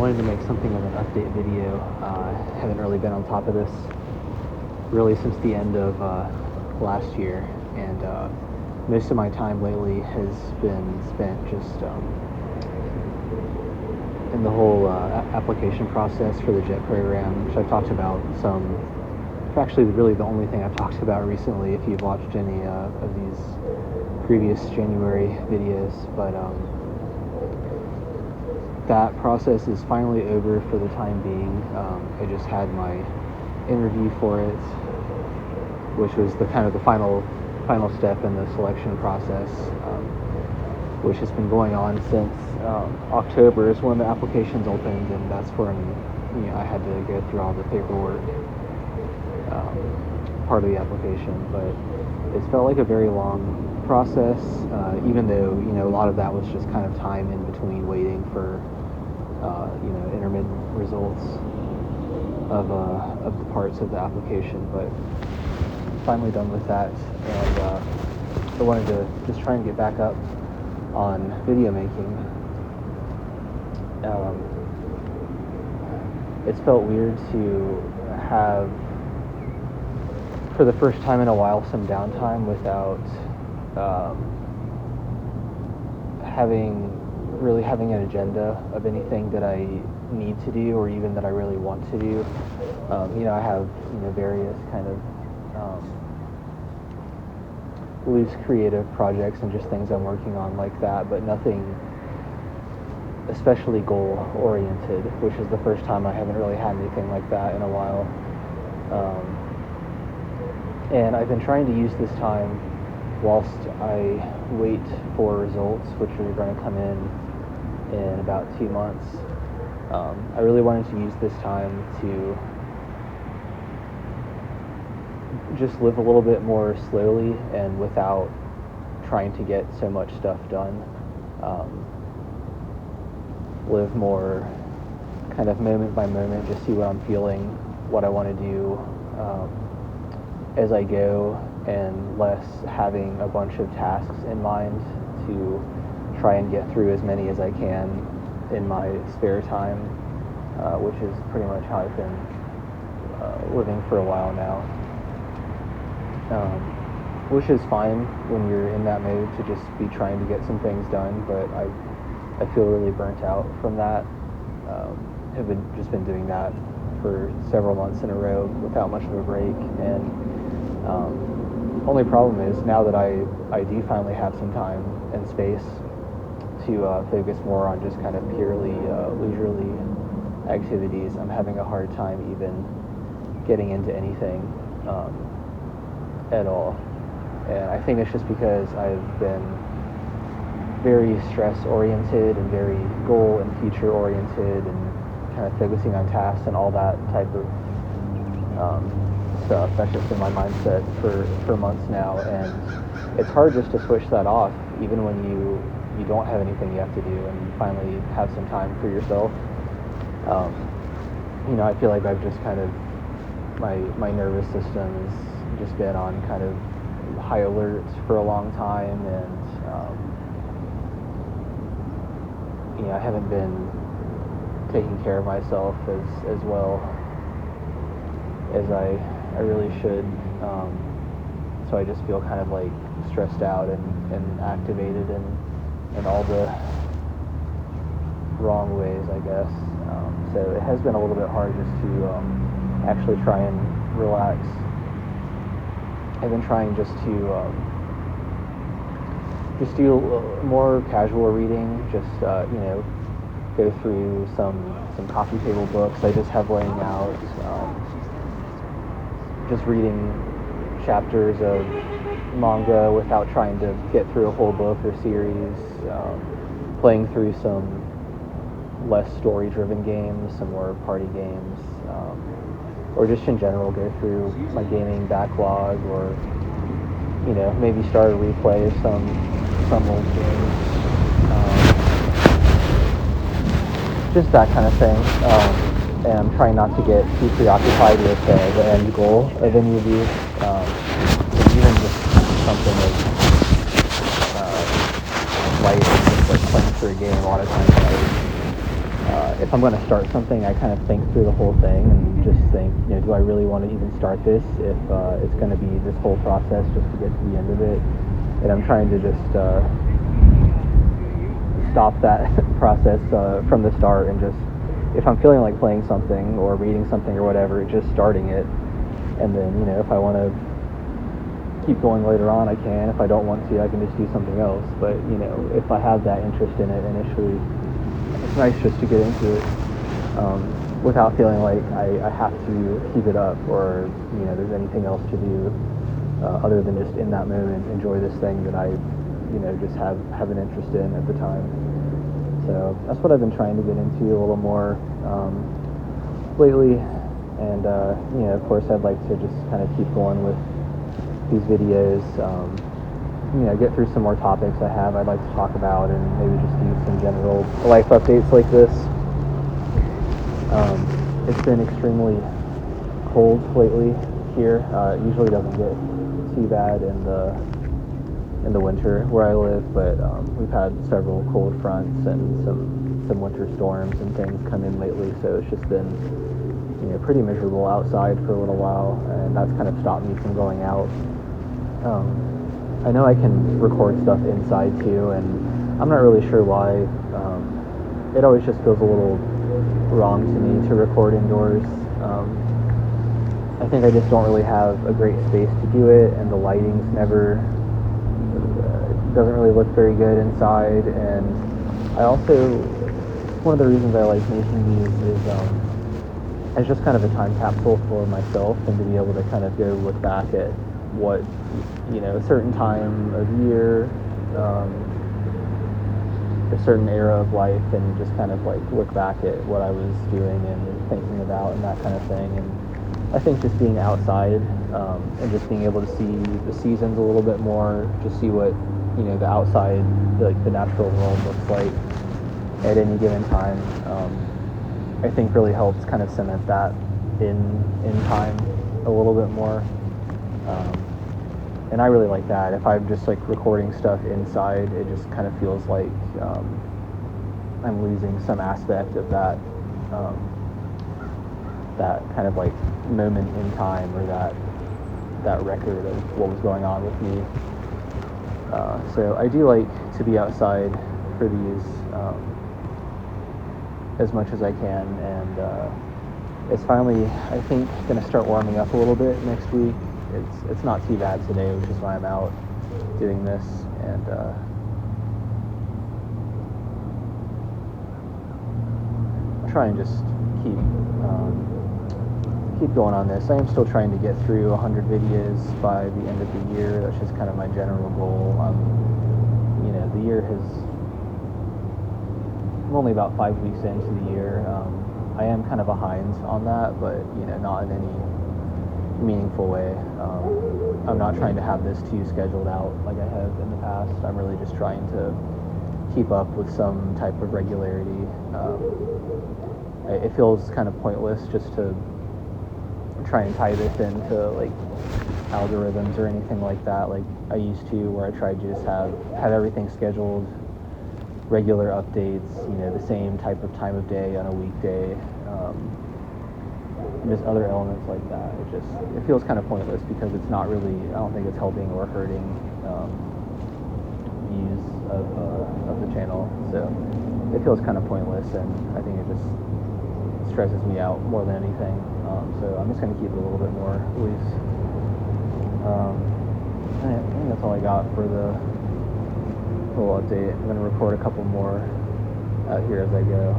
wanted to make something of an update video. Haven't really been on top of this really since the end of last year, and most of my time lately has been spent just in the whole application process for the JET program, which I've talked about some. Actually, really the only thing I've talked about recently, if you've watched any of these previous January videos, but that process is finally over for the time being. I just had my interview for it, which was the final step in the selection process, which has been going on since October is when the applications opened, and that's when I had to go through all the paperwork part of the application. But it's felt like a very long process, even though a lot of that was just kind of time in between waiting for intermittent results of the parts of the application. But finally done with that, and I wanted to just try and get back up on video making. It's felt weird to have, for the first time in a while, some downtime without having an agenda of anything that I need to do or even that I really want to do. I have various kind of loose creative projects and just things I'm working on like that, but nothing especially goal oriented, which is the first time I haven't really had anything like that in a while. And I've been trying to use this time whilst I wait for results, which are going to come in about 2 months. I really wanted to use this time to just live a little bit more slowly and without trying to get so much stuff done. Live more kind of moment by moment, just see what I'm feeling, what I want to do as I go, and less having a bunch of tasks in mind to try and get through as many as I can in my spare time, which is pretty much how I've been living for a while now. Which is fine when you're in that mode to just be trying to get some things done, but I feel really burnt out from that. Have been doing that for several months in a row without much of a break, and only problem is now that I do finally have some time and space to focus more on just kind of purely leisurely activities, I'm having a hard time even getting into anything at all. And I think it's just because I've been very stress oriented and very goal and future oriented and kind of focusing on tasks and all that type of stuff. That's just been my mindset for months now, and it's hard just to switch that off even when you don't have anything you have to do and you finally have some time for yourself. I feel like I've just kind of, my nervous system has just been on kind of high alert for a long time, and I haven't been taking care of myself as well as I really should. So I just feel kind of like stressed out and activated in all the wrong ways, I guess. So it has been a little bit hard just to actually try and relax. I've been trying just to just do more casual reading, just go through some coffee table books I just have laying out, just reading chapters of manga without trying to get through a whole book or series, playing through some less story-driven games, some more party games, or just in general go through my gaming backlog, or maybe start a replay of some old games, just that kind of thing. And I'm trying not to get too preoccupied with the end goal of any of these, even just something as light as just like playing through a game. A lot of times I if I'm going to start something, I kind of think through the whole thing and just think, do I really want to even start this if it's going to be this whole process just to get to the end of it? And I'm trying to just stop that process from the start and just, if I'm feeling like playing something or reading something or whatever, just starting it. And then, if I want to keep going later on, I can. If I don't want to, I can just do something else. But, if I have that interest in it initially, it's nice just to get into it without feeling like I have to keep it up or, there's anything else to do other than just in that moment enjoy this thing that I, just have an interest in at the time. So that's what I've been trying to get into a little more lately. And, of course, I'd like to just kind of keep going with these videos, get through some more topics I'd like to talk about, and maybe just do some general life updates like this. It's been extremely cold lately here. It usually doesn't get too bad in the winter where I live, but we've had several cold fronts and some winter storms and things come in lately, so it's just been pretty miserable outside for a little while, and that's kind of stopped me from going out. I know I can record stuff inside too, and I'm not really sure why. It always just feels a little wrong to me to record indoors. I think I just don't really have a great space to do it, and the lighting's never doesn't really look very good inside. And I also, one of the reasons I like making these is it's just kind of a time capsule for myself, and to be able to kind of go look back at what, a certain time of year, a certain era of life, and just kind of like look back at what I was doing and thinking about and that kind of thing. And I think just being outside and just being able to see the seasons a little bit more, just see what, the outside, the natural world looks like at any given time, I think really helps kind of cement that in time a little bit more. And I really like that. If I'm just like recording stuff inside, it just kind of feels like I'm losing some aspect of that that kind of like moment in time, or that record of what was going on with me. So I do like to be outside for these as much as I can, and it's finally, I think, going to start warming up a little bit next week. It's not too bad today, which is why I'm out doing this, and try and just keep going on this. I am still trying to get through 100 videos by the end of the year. That's just kind of my general goal. The year I'm only about 5 weeks into the year. I am kind of behind on that, but not in any meaningful way. I'm not trying to have this too scheduled out like I have in the past. I'm really just trying to keep up with some type of regularity. It feels kind of pointless just to try and tie this into like algorithms or anything like that, like I used to, where I tried to just have everything scheduled, regular updates, the same type of time of day on a weekday, and just other elements like that. It feels kind of pointless because it's not really, I don't think it's helping or hurting views of the channel. So it feels kind of pointless, and I think it just stresses me out more than anything. So I'm just going to keep it a little bit more loose. I think that's all I got for the little update. I'm going to record a couple more out here as I go.